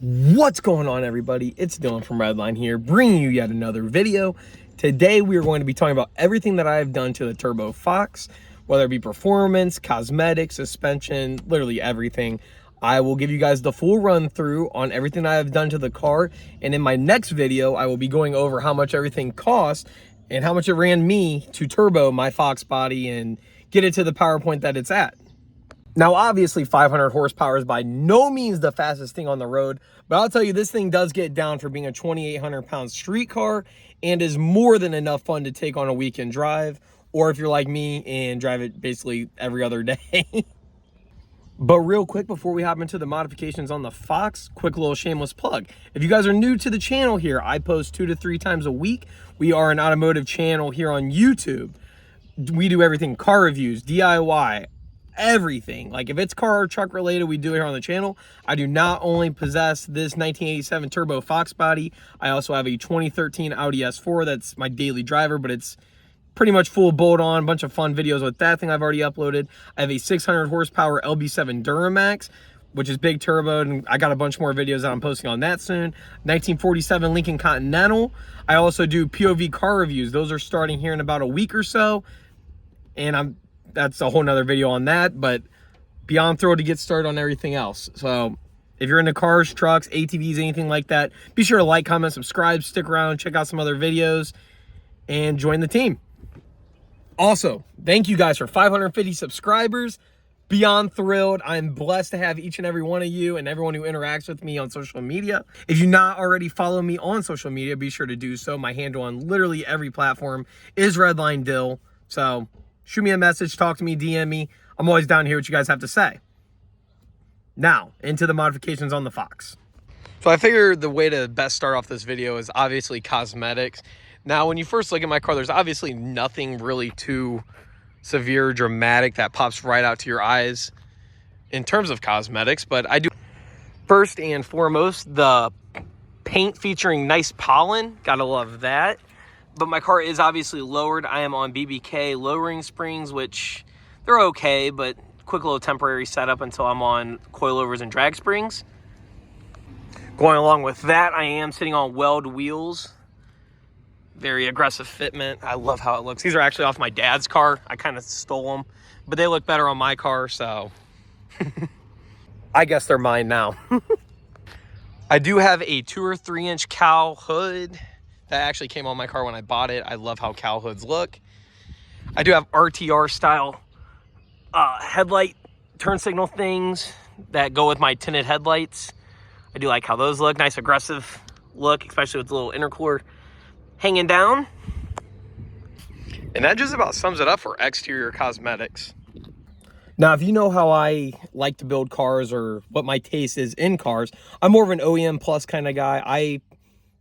What's going on, everybody? It's Dylan from Redline here, bringing you yet another video. Today we are going to be talking about everything that I've done to the Turbo Fox, whether it be performance, cosmetics, suspension, literally everything. I will give you guys the full run through on everything I have done to the car, and in my next video I will be going over how much everything costs and how much it ran me to turbo my Foxbody and get it to the power point that it's at. Now, obviously, 500 horsepower is by no means the fastest thing on the road, but I'll tell you, this thing does get down for being a 2,800-pound street car and is more than enough fun to take on a weekend drive, or if you're like me and drive it basically every other day. But real quick, before we hop into the modifications on the Fox, quick little shameless plug. If you guys are new to the channel here, I post 2 to 3 times a week. We are an automotive channel here on YouTube. We do everything: car reviews, DIY, everything. Like, if it's car or truck related, we do it here on the channel. I do not only possess this 1987 turbo Foxbody, I also have a 2013 Audi S4 that's my daily driver, but it's pretty much full bolt on. Bunch of fun videos with that thing I've already uploaded. I have a 600 horsepower LB7 Duramax, which is big turbo, and I got a bunch more videos that I'm posting on that soon. 1947 Lincoln Continental. I also do POV car reviews. Those are starting here in about a week or so, and that's a whole nother video on that, but beyond thrilled to get started on everything else. So if you're into cars, trucks, ATVs, anything like that, be sure to like, comment, subscribe, stick around, check out some other videos, and join the team. Also, thank you guys for 550 subscribers. Beyond thrilled. I'm blessed to have each and every one of you and everyone who interacts with me on social media. If you not already follow me on social media, be sure to do so. My handle on literally every platform is Redline Dill. So shoot me a message, talk to me, DM me. I'm always down to hear what you guys have to say. Now, into the modifications on the Fox. So I figured the way to best start off this video is obviously cosmetics. Now, when you first look at my car, there's obviously nothing really too severe, dramatic that pops right out to your eyes in terms of cosmetics, but I do. First and foremost, the paint featuring nice pollen. Gotta love that. But my car is obviously lowered. I am on BBK lowering springs, which they're okay, but quick little temporary setup until I'm on coilovers and drag springs. Going along with that, I am sitting on weld wheels. Very aggressive fitment. I love how it looks. These are actually off my dad's car. I kind of stole them, but they look better on my car, so I guess they're mine now. I do have a 2 or 3 inch cowl hood. That actually came on my car when I bought it. I love how cowl hoods look. I do have RTR style headlight turn signal things that go with my tinted headlights. I do like how those look. Nice aggressive look, especially with the little intercooler hanging down. And that just about sums it up for exterior cosmetics. Now, if you know how I like to build cars or what my taste is in cars, I'm more of an OEM plus kind of guy. I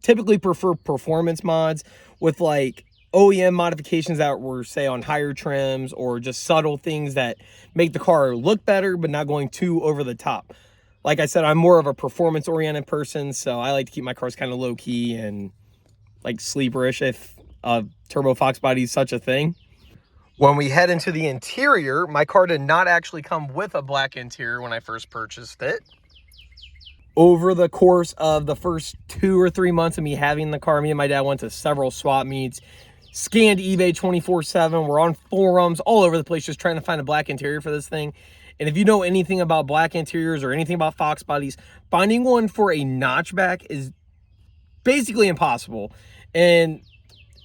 typically prefer performance mods with like OEM modifications that were, say, on higher trims, or just subtle things that make the car look better but not going too over the top. Like I said, I'm more of a performance oriented person, so I like to keep my cars kind of low key and like sleeperish, if a turbo Foxbody is such a thing. When we head into the interior, my car did not actually come with a black interior when I first purchased it. Over the course of the first 2 or 3 months of me having the car, me and my dad went to several swap meets, scanned eBay 24/7. We're on forums all over the place just trying to find a black interior for this thing. And if you know anything about black interiors or anything about Foxbodies, finding one for a notchback is basically impossible. And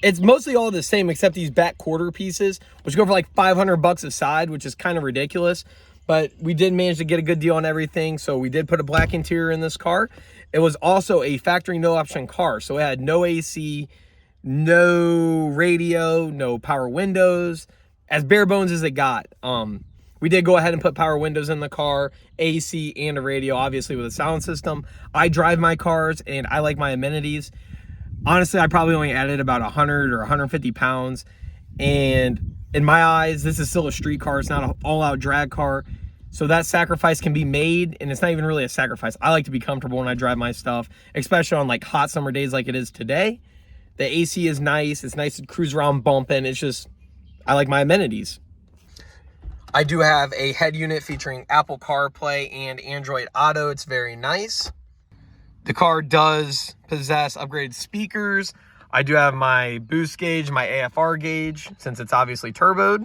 it's mostly all the same except these back quarter pieces, which go for like $500 a side, which is kind of ridiculous. But we did manage to get a good deal on everything, so we did put a black interior in this car. It was also a factory no option car, so it had no AC, no radio, no power windows, as bare bones as it got. We did go ahead and put power windows in the car, AC, and a radio, obviously with a sound system. I drive my cars and I like my amenities. Honestly, I probably only added about 100 or 150 pounds. And in my eyes, this is still a street car. It's not an all-out drag car. So that sacrifice can be made, and it's not even really a sacrifice. I like to be comfortable when I drive my stuff, especially on like hot summer days like it is today. The AC is nice. It's nice to cruise around bumping. It's just, I like my amenities. I do have a head unit featuring Apple CarPlay and Android Auto. It's very nice. The car does possess upgraded speakers. I do have my boost gauge, my AFR gauge, since it's obviously turboed.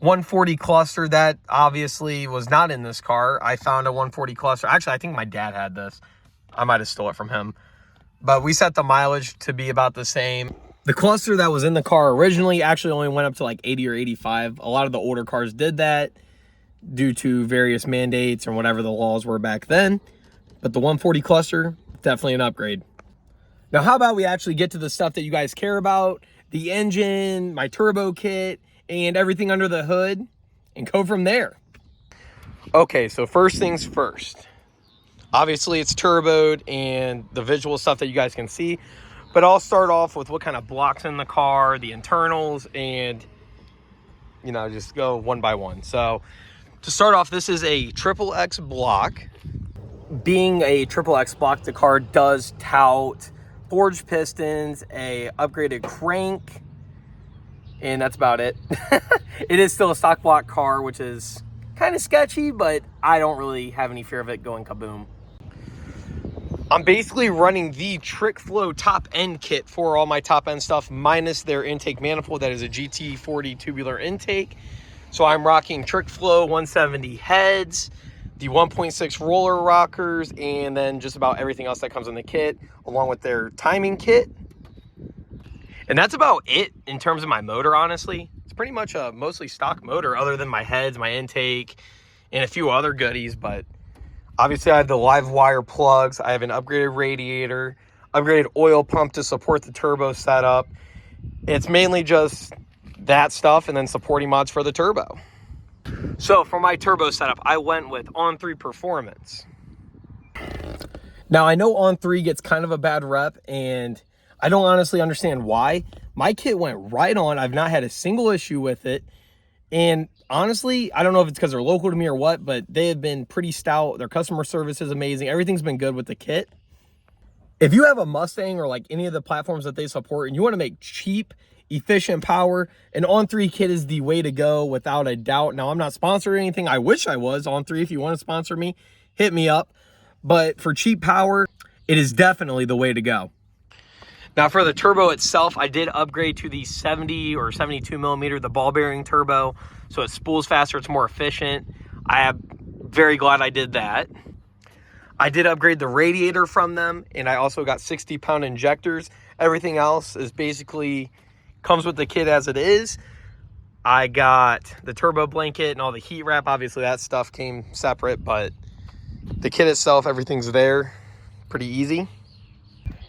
140 cluster, that obviously was not in this car. I found a 140 cluster. Actually, I think my dad had this. I might have stole it from him. But we set the mileage to be about the same. The cluster that was in the car originally actually only went up to like 80 or 85. A lot of the older cars did that due to various mandates or whatever the laws were back then. But the 140 cluster, definitely an upgrade. Now, how about we actually get to the stuff that you guys care about, the engine, my turbo kit, and everything under the hood, and go from there. Okay, so first things first. Obviously, it's turboed and the visual stuff that you guys can see, but I'll start off with what kind of blocks in the car, the internals, and, you know, just go one by one. So, to start off, this is a XXX block. Being a XXX block, the car does tout forged pistons, a upgraded crank, and that's about it. It is still a stock block car, which is kind of sketchy, but I don't really have any fear of it going kaboom. I'm basically running the Trick Flow top end kit for all my top end stuff, minus their intake manifold. That is a GT40 tubular intake. So I'm rocking Trick Flow 170 heads, the 1.6 roller rockers, and then just about everything else that comes in the kit, along with their timing kit. And that's about it in terms of my motor, honestly. It's pretty much a mostly stock motor, other than my heads, my intake, and a few other goodies. But obviously I have the live wire plugs. I have an upgraded radiator, upgraded oil pump to support the turbo setup. It's mainly just that stuff and then supporting mods for the turbo. So for my turbo setup, I went with On3 Performance. Now, I know On3 gets kind of a bad rep, and I don't honestly understand why. My kit went right on. I've not had a single issue with it. And honestly, I don't know if it's because they're local to me or what, but they have been pretty stout. Their customer service is amazing. Everything's been good with the kit. If you have a Mustang or like any of the platforms that they support and you want to make cheap, efficient power, an On3 kit is the way to go without a doubt. Now, I'm not sponsored or anything. I wish I was. On3, if you want to sponsor me, hit me up. But for cheap power, it is definitely the way to go. Now, for the turbo itself, I did upgrade to the 70 or 72 millimeter, the ball bearing turbo, so it spools faster, it's more efficient. I am very glad I did that. I did upgrade the radiator from them, and I also got 60-pound injectors. Everything else is basically comes with the kit as it is. I got the turbo blanket and all the heat wrap. Obviously, that stuff came separate, but the kit itself, everything's there. Pretty easy.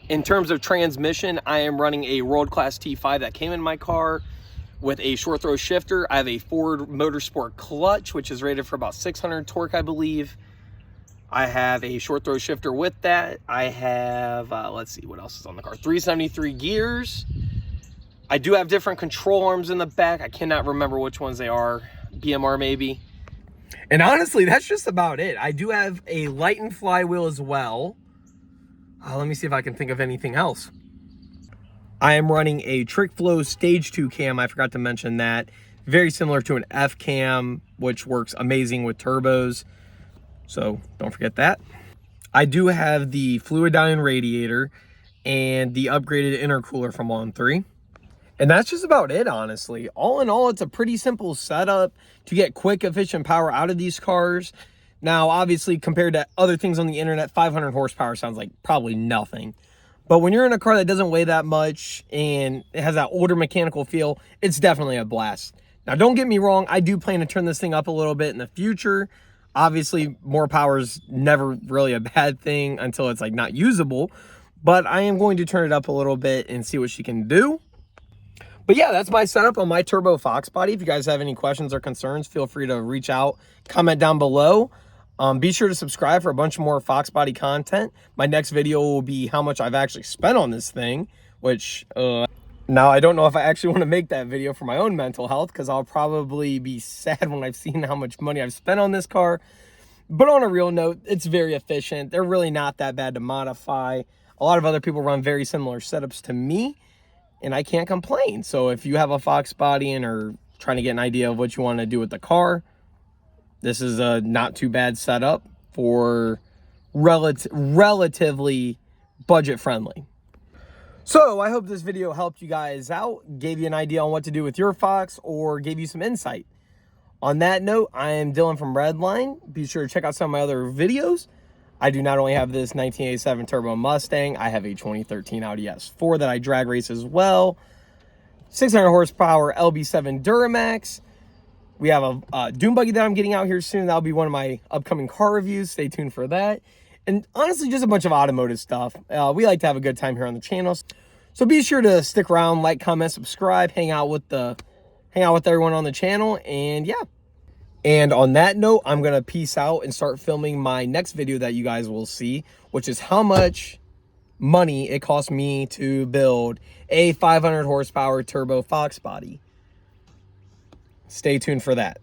In terms of transmission, I am running a World Class T5 that came in my car with a short throw shifter. I have a Ford Motorsport clutch, which is rated for about 600 torque, I believe. I have a short throw shifter with that. I have, let's see, what else is on the car? 373 gears. I do have different control arms in the back. I cannot remember which ones they are. BMR maybe. And honestly, that's just about it. I do have a lightened flywheel as well. Let me see if I can think of anything else. I am running a Trick Flow Stage 2 cam. I forgot to mention that. Very similar to an F cam, which works amazing with turbos. So don't forget that. I do have the Fluidyne radiator and the upgraded intercooler from On3. And that's just about it, honestly. All in all, it's a pretty simple setup to get quick, efficient power out of these cars. Now, obviously, compared to other things on the internet, 500 horsepower sounds like probably nothing. But when you're in a car that doesn't weigh that much and it has that older mechanical feel, it's definitely a blast. Now, don't get me wrong. I do plan to turn this thing up a little bit in the future. Obviously, more power is never really a bad thing until it's like not usable. But I am going to turn it up a little bit and see what she can do. But yeah, that's my setup on my turbo Foxbody. If you guys have any questions or concerns, feel free to reach out, comment down below. Be sure to subscribe for a bunch more Foxbody content. My next video will be how much I've actually spent on this thing, which now I don't know if I actually want to make that video for my own mental health, because I'll probably be sad when I've seen how much money I've spent on this car. But on a real note, it's very efficient. They're really not that bad to modify. A lot of other people run very similar setups to me, and I can't complain. So if you have a Foxbody and are trying to get an idea of what you want to do with the car, this is a not too bad setup for relatively budget friendly. So I hope this video helped you guys out, gave you an idea on what to do with your Fox, or gave you some insight. On that note, I am Dylan from Redline. Be sure to check out some of my other videos. I do not only have this 1987 Turbo Mustang, I have a 2013 Audi S4 that I drag race as well. 600 horsepower LB7 Duramax. We have a dune buggy that I'm getting out here soon. That'll be one of my upcoming car reviews. Stay tuned for that. And honestly, just a bunch of automotive stuff. We like to have a good time here on the channel. So be sure to stick around, like, comment, subscribe, hang out with everyone on the channel, and yeah. And on that note, I'm going to peace out and start filming my next video that you guys will see, which is how much money it cost me to build a 500 horsepower turbo Foxbody. Stay tuned for that.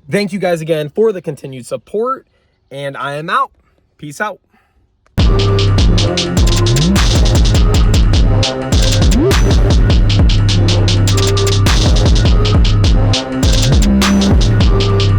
Thank you guys again for the continued support, and I am out. Peace out.